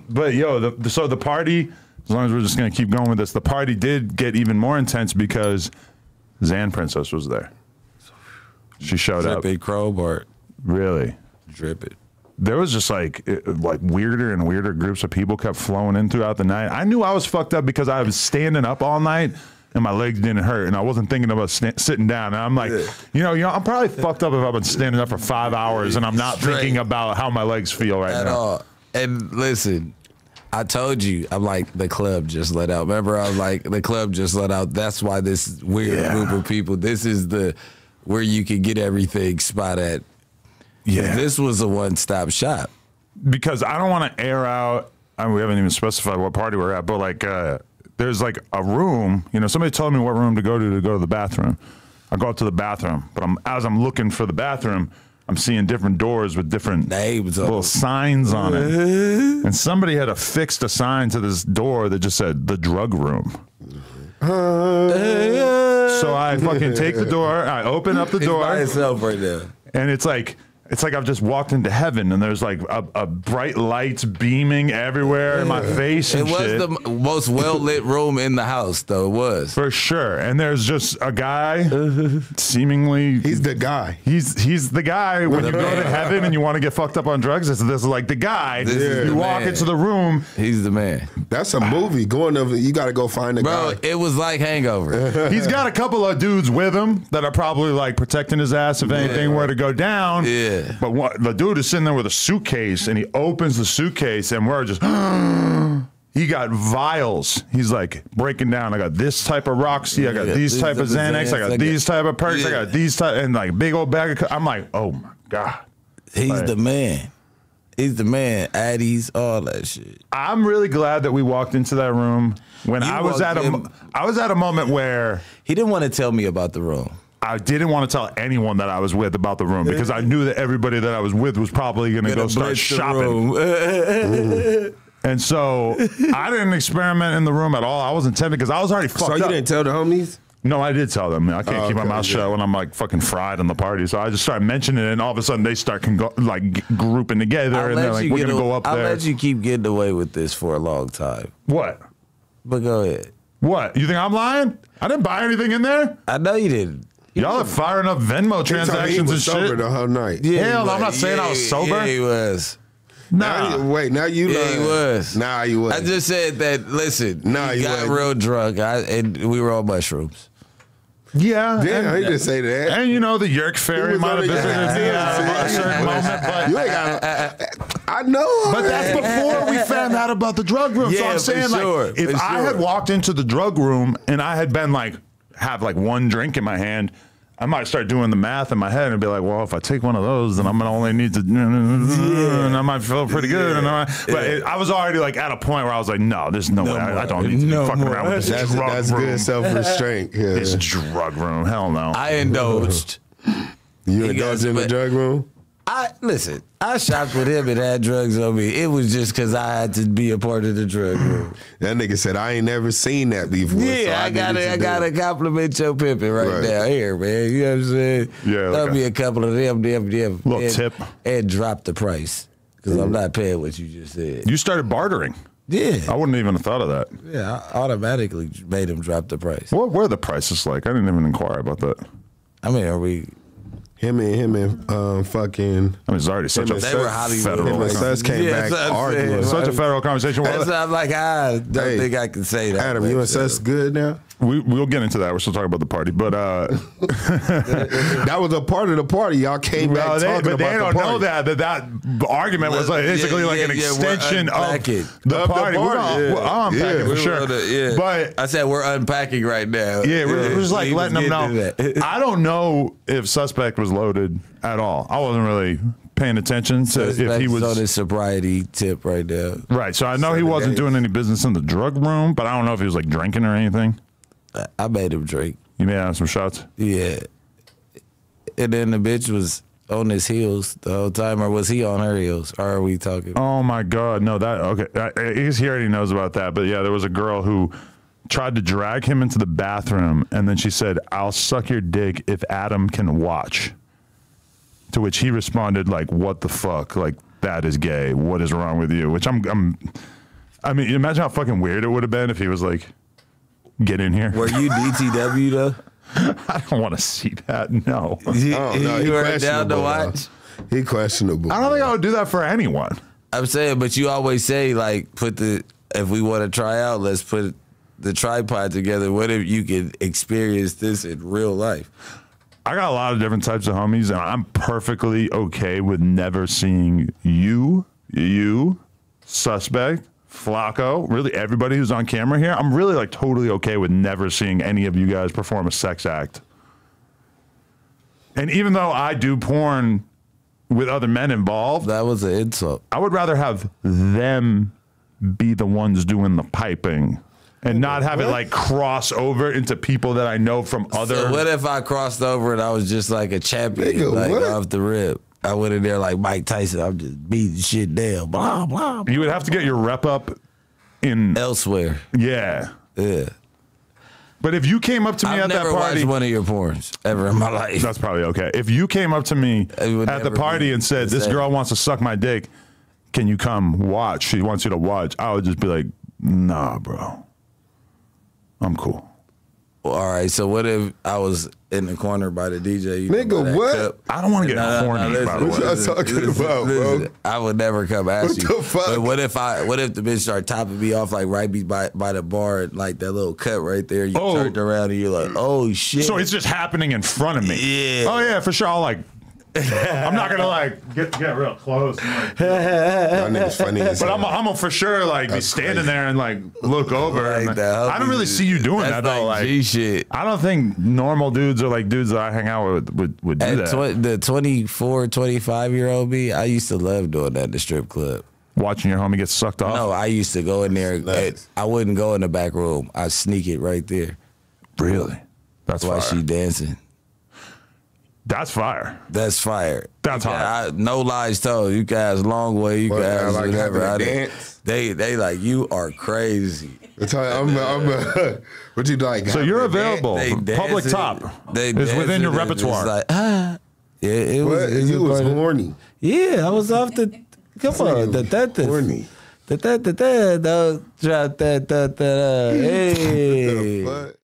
But yo, so the party, as long as we're just gonna keep going with this, the party did get even more intense because Zan Princess was there. She showed up. Drip it, crowbar. Really? Drip it. There was just like weirder and weirder groups of people kept flowing in throughout the night. I knew I was fucked up because I was standing up all night and my legs didn't hurt, and I wasn't thinking about sitting down. And I'm like, you know, I'm probably fucked up if I've been standing up for 5 hours and I'm not thinking about how my legs feel right At now. all. And listen, I told you, I'm like, the club just let out. Remember, I was like, the club just let out. That's why this weird group of people, this is where you can get everything spot at. Yeah. This was a one-stop shop. Because I don't want to air out, I mean, we haven't even specified what party we're at, but like there's like a room, you know, somebody told me what room to go to the bathroom. I go up to the bathroom, but as I'm looking for the bathroom, I'm seeing different doors with different names, little signs on it. And somebody had affixed a sign to this door that just said, the drug room. So I fucking take the door, I open up the door. By itself right now. And it's like I've just walked into heaven, and there's like a bright lights beaming everywhere in my face and shit. It was the most well-lit room in the house, though. It was. For sure. And there's just a guy, seemingly. He's the guy. He's the guy when you go to heaven and you want to get fucked up on drugs. This is like the guy. You walk into the room. He's the man. That's a movie. Going over, you got to go find the guy. Bro, it was like Hangover. He's got a couple of dudes with him that are probably like protecting his ass if anything were to go down. Yeah. But the dude is sitting there with a suitcase, and he opens the suitcase, and we're just, he got vials. He's like breaking down. I got this type of Roxy. I got these type of Xanax. I got these type of perks. I got these type, and like big old bag of. I'm like, oh my God. He's the man. He's the man. Addies, all that shit. I'm really glad that we walked into that room when I was at a moment where he didn't want to tell me about the room. I didn't want to tell anyone that I was with about the room because I knew that everybody that I was with was probably going to go start shopping. And so I didn't experiment in the room at all. I wasn't tempted because I was already fucked up. So you didn't tell the homies? No, I did tell them. I can't keep my mouth shut when I'm like fucking fried in the party. So I just started mentioning it, and all of a sudden they start like grouping together, and they're like, "We're gonna go up there." I'll let you keep getting away with this for a long time. What? But go ahead. What? You think I'm lying? I didn't buy anything in there. I know you didn't. Y'all are firing up Venmo transactions and shit. Sober the whole night. Yeah, hell, I'm not saying I was sober. Yeah, he was. Nah. Now you Yeah, he was. Nah, you was. I just said that, listen, Nah, he you got wasn't. real drunk, and we were on mushrooms. Yeah. I didn't say that. And you know, the Yerk Ferry might have visited me at a certain moment. But You ain't got. I know. But that's before we found out about the drug room. So Yeah, I'm saying, for sure, like, if for I had sure. walked into the drug room and I had been like, have like one drink in my hand, I might start doing the math in my head and be like, well, if I take one of those, then I'm gonna only need to, and I might feel pretty good. And I was already like at a point where I was like, no, there's no way. I don't need to be fucking around with this drug That's room. good self-restraint. Yeah. This drug room, hell no. I indulged. You indulged in the drug room? Listen, I shopped with him and had drugs on me. It was just because I had to be a part of the drug room. That nigga said, I ain't never seen that before. Yeah, so I gotta compliment your pimpin' right now here, man. You know what I'm saying? Yeah, Throw me a couple of them, Little and, tip. and drop the price because I'm not paying what you just said. You started bartering. Yeah, I wouldn't even have thought of that. yeah. I automatically made him drop the price. What were the prices like? I didn't even inquire about that. I mean, are we? Him and fucking. I mean, it's already such a They were Hollywood. federal. Him and Sus came back that's what I'm saying. arguing. Such a federal conversation. That's not like I don't Hey, think I can say that. Adam, you and Sus good now? We'll get into that. We're still talking about the party, but That was a part of the party. Y'all came back talking but about they don't the party. know that argument was like basically like an extension of the party. We're gonna unpack it for sure. But I said we're unpacking right now. yeah, we're just like He was letting them getting know. I don't know if Suspect was loaded at all. I wasn't really paying attention to if he was on his sobriety tip right now. Right. So I know he wasn't doing any business in the drug room, but I don't know if he was like drinking or anything. I made him drink. You may have some shots. Yeah. And then the bitch was on his heels the whole time, or was he on her heels? Or are we talking? Oh my God. No, that, okay. He already knows about that. But yeah, there was a girl who tried to drag him into the bathroom, and then she said, I'll suck your dick if Adam can watch. To which he responded like, what the fuck? Like, that is gay. What is wrong with you? Which I'm I mean, imagine how fucking weird it would have been if he was like, get in here. Were you DTW though? I don't want to see that. No. You he were down to questionable, watch? He questionable. I don't think I would do that for anyone. I'm saying, but you always say, like, if we want to try out, let's put the tripod together. What if you could experience this in real life? I got a lot of different types of homies, and I'm perfectly okay with never seeing you, Suspect, Flacco, really everybody who's on camera here. I'm really like totally okay with never seeing any of you guys perform a sex act. And even though I do porn with other men involved, That was an insult. I would rather have them be the ones doing the piping and not have it like cross over into people that I know from other. So what if I crossed over and I was just like a champion, Nigga, like what? off the rip? I went in there like Mike Tyson. I'm just beating shit down, blah, blah, blah. You would have to get your rep up in. Elsewhere. Yeah. Yeah. But if you came up to me I've at that never party. watched one of your porns ever in my life. That's probably okay. If you came up to me It would at the never party be and said, the this same. girl wants to suck my dick, can you come watch? She wants you to watch. I would just be like, nah, bro. I'm cool. Well, all right, so what if I was in the corner by the DJ? You Nigga, know, by that what? cup? I don't want to get horny, listen, by the What way. y'all talking about, bro? I would never come ask What you. the fuck? But what if the bitch started topping me off like right by the bar, like that little cut right there? You Oh. turned around and you're like, oh shit. So it's just happening in front of me. Yeah. Oh, yeah, for sure. I'll like, I'm not going to like get real close. And, like, Y'all niggas funny as but hell. I'm gonna for sure like be That's standing crazy. there and like look over. Like and, like, that, I don't really see you doing that's that though. like Like, G shit. I don't think normal dudes or like dudes that I hang out with would do that. The 24, 25-year-old me, I used to love doing that at the strip club. Watching your homie get sucked off. No, I used to go in there. Nice. I wouldn't go in the back room. I'd sneak it right there Really? That's while fire. she dancing. That's fire. That's fire. That's hard. No lies told. You guys long way. You What, guys like whatever. having a I didn't- dance? They like you are crazy. I'm what you like? So you're available. They Public dancing- top They is within your dancing, it's repertoire. like, yeah, it What? was. You was part of- horny. Yeah, I was off the. Come on, Horny. Don't drop that. Hey. What?